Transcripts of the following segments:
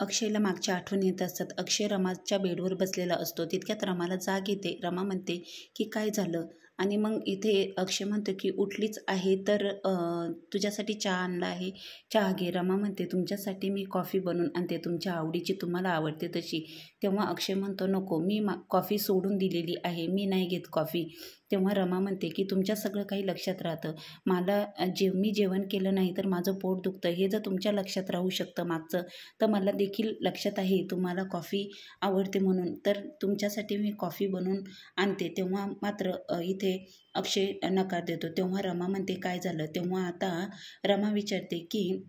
अक्षयला मागच्या आठवणी येत असतात. अक्षय रमाच्या बेडवर बसलेला असतो. तितक्यात रमाला जाग येते. रमा म्हणते की काय झालं? आणि मग इथे अक्षय म्हणतो की उठलीच आहे तर तुझ्यासाठी चहा आणला आहे, चहा घे. रमा म्हणते तुमच्यासाठी मी कॉफी बनवून आणते, तुमच्या आवडीची, तुम्हाला आवडते तशी. तेव्हा अक्षय म्हणतो नको, मी कॉफी सोडून दिलेली आहे, मी नाही घेत कॉफी. तेव्हा रमा म्हणते की तुमच्या सगळं काही लक्षात राहतं, मला मी जेवण केलं नाही तर माझं पोट दुखतं, हे जर तुमच्या लक्षात राहू शकतं मागचं, तर मला देखील लक्षात आहे तुम्हाला कॉफी आवडते म्हणून, तर तुमच्यासाठी मी कॉफी बनवून आणते. तेव्हा मात्र इथे अक्षय नकार देतो. तेव्हा रमा म्हणते काय झालं? तेव्हा आता रमा विचारते की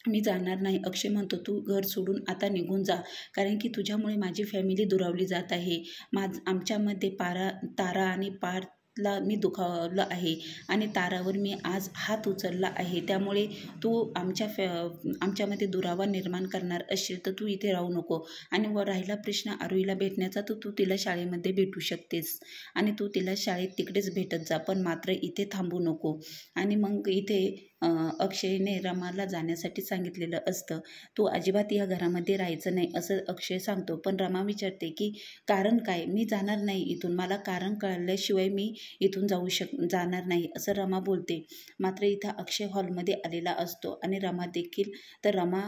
मी जाणार नाही. अक्षय म्हणतो तू घर सोडून आता निघून जा, कारण की तुझ्यामुळे माझी फॅमिली दुरावली जात आहे. आमच्यामध्ये तारा आणि पार्थला मी दुखावलं आहे आणि तारावर मी आज हात उचलला आहे. त्यामुळे तू आमच्यामध्ये दुरावा निर्माण करणार असशील तर तू इथे राहू नको. आणि व राहिला प्रश्न आरोहीला भेटण्याचा, तर तू तिला शाळेमध्ये भेटू शकतेस आणि तू तिला शाळेत तिकडेच भेटत जा, पण मात्र इथे थांबू नको. आणि मग इथे अक्षयने रमाला जाण्यासाठी सांगितलेलं असतं. तू अजिबात या घरामध्ये राहायचं नाही असं अक्षय सांगतो. पण रमा विचारते की कारण काय? मी जाणार नाही इथून, मला कारण कळल्याशिवाय मी इथून जाणार नाही असं रमा बोलते. मात्र इथं अक्षय हॉलमध्ये आलेला असतो आणि रमा देखील. तर रमा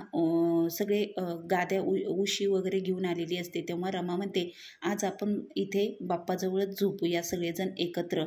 सगळे गाद्या उशी वगैरे घेऊन आलेली असते. तेव्हा रमा म्हणते आज आपण इथे बाप्पाजवळच झोपूया सगळेजण एकत्र.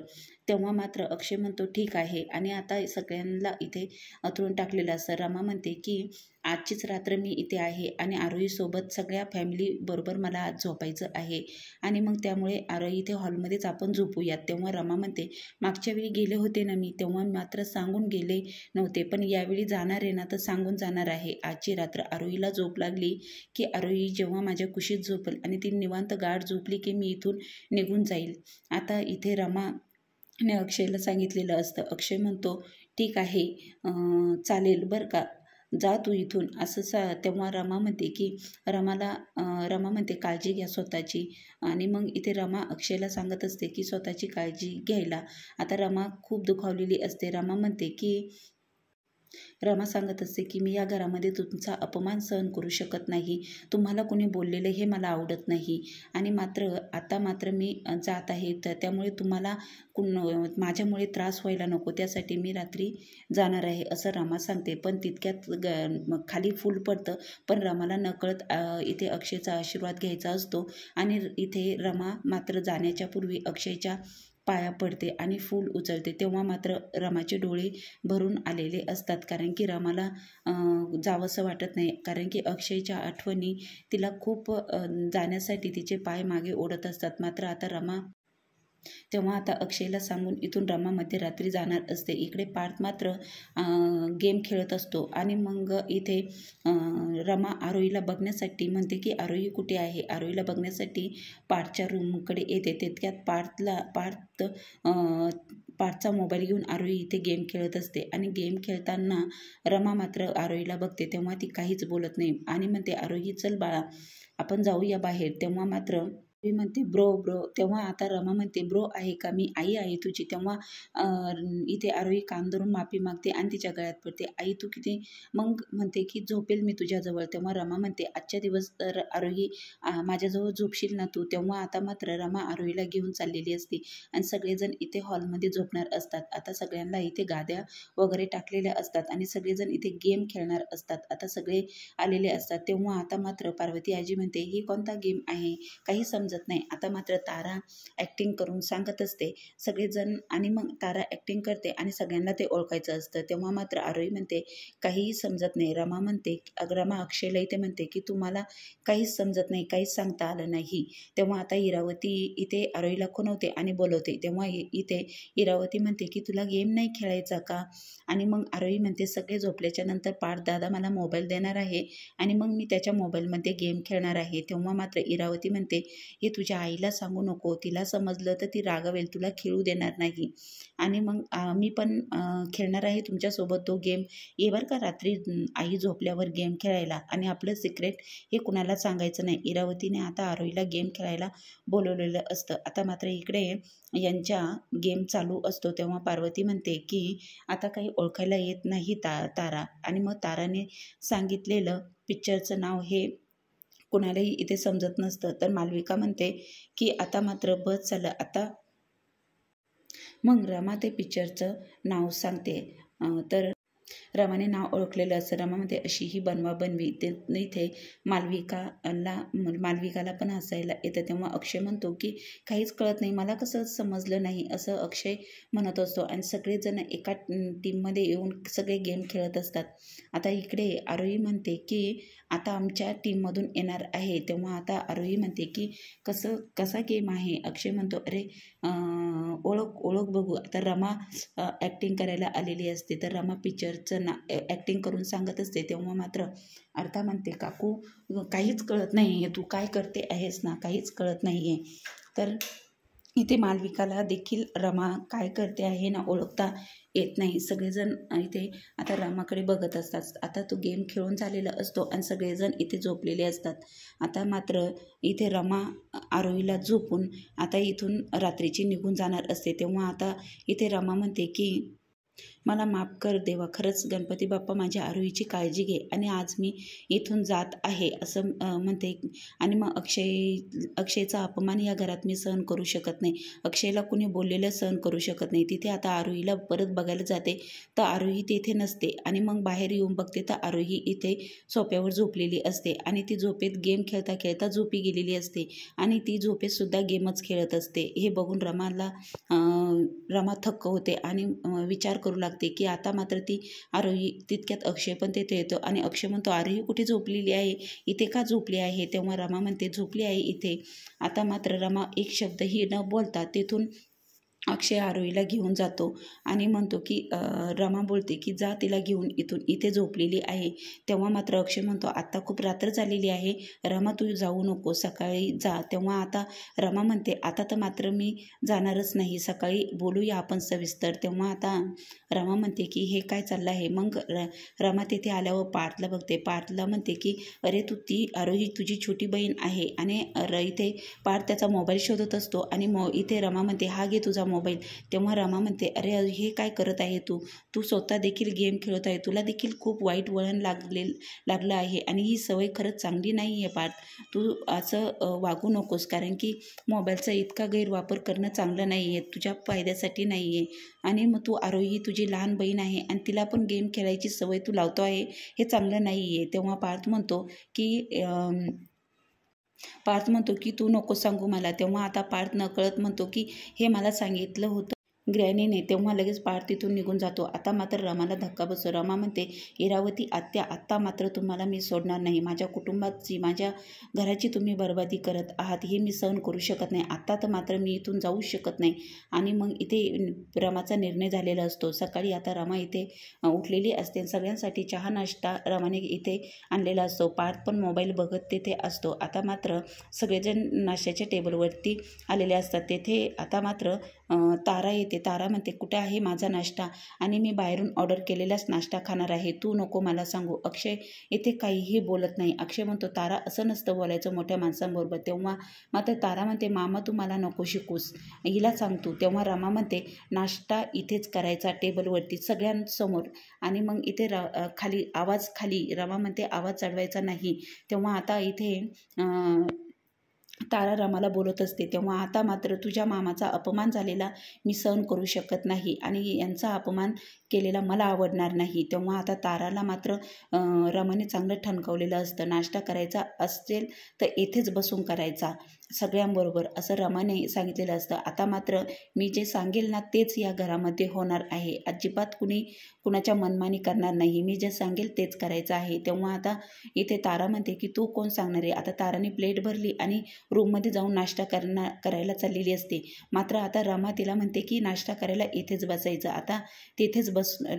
तेव्हा मात्र अक्षय म्हणतो ठीक आहे. आणि आता सगळ्यांना इथे अथरून टाकलेलं असतं. रमा म्हणते की आजचीच रात्र मी इथे आहे आणि आरोहीसोबत सगळ्या फॅमिली बरोबर मला आज झोपायचं आहे आणि मग त्यामुळे आरोही इथे हॉलमध्येच आपण झोपूयात. तेव्हा रमा म्हणते मागच्या वेळी गेले होते ना मी, तेव्हा मात्र सांगून गेले नव्हते, पण यावेळी जाणार आहे ना तर सांगून जाणार आहे. आजची रात्र आरोहीला झोप लागली की आरोही जेव्हा माझ्या कुशीत झोपेल आणि ती निवांत गाढ झोपली की मी इथून निघून जाईल. आता इथे रमाने अक्षयला सांगितलेलं असतं. अक्षय म्हणतो ठीक आहे, चालेल बरं का, जा तू इथून असं तेव्हा रमा म्हणते की रमा म्हणते काळजी घ्या स्वतःची. आणि मग इथे रमा अक्षयला सांगत असते की स्वतःची काळजी घ्यायला. आता रमा खूप दुखावलेली असते. रमा सांगत असते की मी या घरामध्ये तुमचा अपमान सहन करू शकत नाही, तुम्हाला कोणी बोललेलं हे मला आवडत नाही आणि आता मात्र मी जात आहे, तर त्यामुळे तुम्हाला माझ्यामुळे त्रास व्हायला नको, त्यासाठी मी रात्री जाणार आहे असं रमा सांगते. पण तितक्यात खाली फूल पडतं. पण रमाला नकळत इथे अक्षयचा आशीर्वाद घ्यायचा असतो आणि इथे रमा मात्र जाण्याच्या पूर्वी अक्षयच्या पाया पडते आणि फूल उचलते. तेव्हा मात्र रमाचे डोळे भरून आलेले असतात, कारण की रमाला जावंसं वाटत नाही, कारण की अक्षयच्या आठवणी तिला खूप जाण्यासाठी तिचे पाय मागे ओढत असतात. मात्र आता तेव्हा आता अक्षयला सांगून इथून रमा मध्यरात्री जाणार असते. इकडे पार्थ मात्र गेम खेळत असतो आणि मग इथे रमा आरोहीला बघण्यासाठी म्हणते की आरोही कुठे आहे. आरोहीला बघण्यासाठी पार्थच्या रूमकडे येते. तितक्यात पार्थचा मोबाईल घेऊन आरोही इथे गेम खेळत असते आणि गेम खेळताना रमा मात्र आरोहीला बघते. तेव्हा ती काहीच बोलत नाही आणि म्हणते आरोही चल बाळा आपण जाऊया बाहेर. तेव्हा मात्र मी म्हणते ब्रो. तेव्हा आता रमा म्हणते ब्रो आहे का, मी आई आहे तुझी. तेव्हा इथे आरोही कान धरून माफी मागते आणि तिच्या गळ्यात पडते. आई तू किती, मग म्हणते की झोपेल मी तुझ्याजवळ. तेव्हा रमा म्हणते आजच्या दिवस तर आरोही माझ्याजवळ झोपशील ना तू. तेव्हा आता मात्र रमा आरोहीला घेऊन चाललेली असते आणि सगळेजण इथे हॉलमध्ये झोपणार असतात. आता सगळ्यांना इथे गाद्या वगैरे टाकलेल्या असतात आणि सगळेजण इथे गेम खेळणार असतात. आता सगळे आलेले असतात. तेव्हा आता मात्र पार्वती आजी म्हणते ही कोणता गेम आहे, काही समजत नाही. आता मात्र तारा ॲक्टिंग करून सांगत असते सगळेजण आणि मग तारा ॲक्टिंग करते आणि सगळ्यांना ते ओळखायचं असतं. तेव्हा मात्र आरोही म्हणते काहीही समजत नाही. रमा अक्षयला इथे म्हणते की तुम्हाला काहीच समजत नाही, काहीच सांगता आलं नाही. तेव्हा आता इरावती इथे आरोहीला खुणवते आणि बोलवते. तेव्हा इथे इरावती म्हणते की तुला गेम नाही खेळायचा का. आणि मग आरोही म्हणते सगळे झोपल्याच्या नंतर पार्थ दादा मला मोबाईल देणार आहे आणि मग मी त्याच्या मोबाईलमध्ये गेम खेळणार आहे. तेव्हा मात्र इरावती म्हणते हे तुझ्या आईला सांगू नको, तिला समजलं तर ती रागवेल, तुला खेळू देणार नाही. आणि मग मी पण खेळणार आहे तुमच्यासोबत तो गेम, ये बरं का रात्री आई झोपल्यावर गेम खेळायला आणि आपलं सिक्रेट हे कुणाला सांगायचं नाही. इरावतीने आता आरोहीला गेम खेळायला बोलवलेलं असतं. आता मात्र इकडे यांच्या गेम चालू असतो. तेव्हा पार्वती म्हणते की आता काही ओळखायला येत नाही तारा. आणि मग ताराने सांगितलेलं पिक्चरचं नाव हे कुणालाही इथे समजत नसतं. तर मालविका म्हणते की आता मात्र बस झालं आता. मग रमा ते पिक्चरचं नाव सांगते. तर रमाने नाव ओळखलेलं असतं. रमामध्ये अशी ही बनवाबनवी ते इथे मालविकाला पण हसायला येतं. तेव्हा अक्षय म्हणतो की काहीच कळत नाही, मला कसं समजलं नाही, असं अक्षय म्हणत असतो. आणि सगळेजण एका टीममध्ये येऊन सगळे गेम खेळत असतात. आता इकडे आरोही म्हणते की आता आमच्या टीममधून येणार आहे. तेव्हा आता आरोही म्हणते की कसा गेम आहे. अक्षय म्हणतो अरे ओळख बघू. आता रमा ॲक्टिंग करायला आलेली असते. तर रमा पिक्चरचं ॲक्टिंग करून सांगत असते. तेव्हा मात्र अर्था म्हणते काकू काहीच कळत नाही आहे, तू काय करते आहेस ना, काहीच कळत नाही आहे. तर इथे मालविकाला देखील रमा काय करते आहे ना ओळखता येत नाही. सगळेजण इथे आता रमाकडे बघत असतात. आता तो गेम खेळून झालेला असतो आणि सगळेजण इथे झोपलेले असतात. आता मात्र इथे रमा आरोहीला झोपून आता इथून रात्रीची निघून जाणार असते. तेव्हा आता इथे रमा म्हणते की मला माफ कर देवा, खरंच गणपती बाप्पा माझ्या आरोहीची काळजी घे आणि आज मी इथून जात आहे असं म्हणते. आणि मग अक्षयचा अपमान या घरात मी सहन करू शकत नाही. अक्षयला कुणी बोललेलं सहन करू शकत नाही. तिथे आता आरोहीला परत बघायला जाते तर आरोही तिथे नसते. आणि मग बाहेर येऊन बघते तर आरोही इथे सोफ्यावर झोपलेली असते आणि ती झोपेत गेम खेळता खेळता झोपी गेलेली असते आणि ती झोपेतसुद्धा गेमच खेळत असते. हे बघून रमा थक्क होते आणि विचार करू लागते की आता मात्र ती आरोही. तितक्यात अक्षय पण तिथे येतो आणि अक्षय म्हणतो आरोही कुठे झोपलेली आहे, इथे का झोपली आहे. तेव्हा रमा म्हणते झोपली आहे इथे. आता मात्र रमा एक शब्दही न बोलता तिथून अक्षय आरोहीला घेऊन जातो आणि म्हणतो की रमा बोलते की जा तिला घेऊन इथे झोपलेली आहे. तेव्हा मात्र अक्षय म्हणतो आत्ता खूप रात्र झालेली आहे रमा, तू जाऊ नको, सकाळी जा. तेव्हा आता रमा म्हणते आता तर मात्र मी जाणारच नाही, सकाळी बोलूया आपण सविस्तर. तेव्हा आता रमा म्हणते की हे काय चाललं आहे. मग रमा तिथे आल्यावर पार्थला बघते. पार्थला म्हणते की अरे ती आरोही तुझी छोटी बहीण आहे. आणि इथे पार्थ त्याचा मोबाईल शोधत असतो आणि इथे रमा म्हणते हा घे तुझा मोबाईल. तेव्हा रमा म्हणते अरे हे काय करत आहे तू स्वतः देखील गेम खेळत आहे, तुला देखील खूप वाईट वळण लागलं आहे आणि ही सवय खरंच चांगली नाही आहे पार्थ, तू असं वागू नकोस. कारण की मोबाईलचा इतका गैरवापर करणं चांगलं नाही आहे, तुझ्या फायद्यासाठी नाही आहे. आणि मग तू आरोही तुझी लहान बहीण आहे आणि तिला पण गेम खेळायची सवय तू लावतो आहे, हे चांगलं नाही आहे. तेव्हा पार्थ म्हणतो की तू नको सांगू मला. तेव्हा आता पार्थ नकळत म्हणतो की हे मला सांगितलं होतं ग्रॅनीने. तेव्हा लगेच पार्थ तिथून निघून जातो. आता मात्र रमाला धक्का बसतो. रमा म्हणते इरावती आत्या, आत्ता मात्र तुम्हाला मी सोडणार नाही. माझ्या कुटुंबाची, माझ्या घराची तुम्ही बरबादी करत आहात, हे मी सहन करू शकत नाही. आत्ता तर मात्र मी इथून जाऊच शकत नाही. आणि मग इथे रमाचा निर्णय झालेला असतो. सकाळी आता रमा इथे उठलेली असते. सगळ्यांसाठी चहा नाश्ता रमाने इथे आणलेला असतो. पार्थ पण मोबाईल बघत तिथे असतो. आता मात्र सगळेजण नाश्त्याच्या टेबलवरती आलेले असतात. तेथे आता मात्र तारा येते. तारा म्हणते कुठे आहे माझा नाश्ता, आणि मी बाहेरून ऑर्डर केलेलाच नाश्ता खाणार आहे, तू नको मला सांगू. अक्षय इथे काहीही बोलत नाही. अक्षय म्हणतो तारा असं नसतं बोलायचं मोठ्या माणसांबरोबर. तेव्हा मात्र तारा म्हणते मामा तू मला नको शिकूस, हिला सांगतो. तेव्हा रमा म्हणते नाश्ता इथेच करायचा टेबलवरती सगळ्यांसमोर. आणि मग इथे खाली रमा म्हणते आवाज चढवायचा नाही. तेव्हा आता इथे तारा रमाला बोलत असते. तेव्हा आता मात्र तुझ्या मामाचा अपमान झालेला मी सहन करू शकत नाही आणि यांचा अपमान केलेला मला आवडणार नाही. तेव्हा आता ताराला मात्र रमाने चांगलं ठणकावलेलं असतं. नाश्ता करायचा असेल तर येथेच बसून करायचा सगळ्यांबरोबर, असं रमाने सांगितलेलं असतं. आता मात्र मी जे सांगेल ना तेच या घरामध्ये होणार आहे. अजिबात कुणाच्या मनमानी करणार नाही. मी जे सांगेल तेच करायचं आहे. तेव्हा आता इथे तारा म्हणते की तू कोण सांगणार आहे. आता ताराने प्लेट भरली आणि रूममध्ये जाऊन नाश्ता करायला चाललेली असते. मात्र आता रमा तिला म्हणते की नाश्ता करायला इथेच बसायचं. आता तिथेच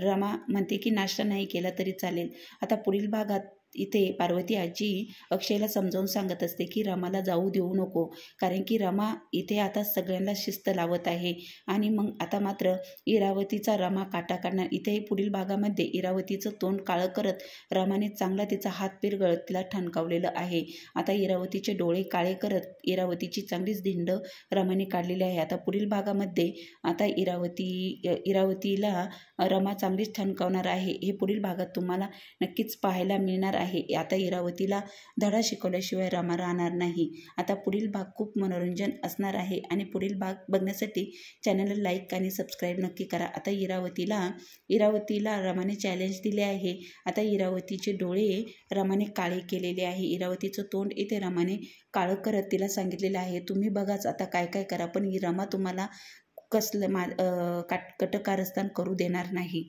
रमा म्हणते की नाश्ता नाही केला तरी चालेल. आता पुढील भागात इथे पार्वती आजी अक्षयला समजावून सांगत असते की रमाला जाऊ देऊ नको, कारण की रमा इथे आता सगळ्यांना शिस्त लावत आहे. आणि मग आता मात्र इरावतीचा रमा काटा काढणार. इथे पुढील भागामध्ये इरावतीचं तोंड काळं करत रमाने चांगला तिचा हात पिरगळत तिला ठणकावलेलं आहे. आता इरावतीचे डोळे काळे करत इरावतीची चांगलीच धिंड रमाने काढलेली आहे. आता पुढील भागामध्ये आता इरावतीला रमा चांगलीच ठणकावणार आहे. हे पुढील भागात तुम्हाला नक्कीच पाहायला मिळणार आहे. आता इरावतीला धडा शिकवल्याशिवाय रमा राहणार नाही. आता पुढील भाग खूप मनोरंजन असणार आहे आणि पुढील भाग बघण्यासाठी चॅनलला लाईक आणि सबस्क्राईब नक्की करा. आता इरावतीला रमाने चॅलेंज दिले आहे. आता इरावतीचे डोळे रमाने काळे केलेले आहे. इरावतीचं तोंड इथे रमाने काळं करत तिला सांगितलेलं आहे, तुम्ही बघाच आता काय काय करा, पण ही रमा तुम्हाला कसलं कटकारस्थान करू देणार नाही.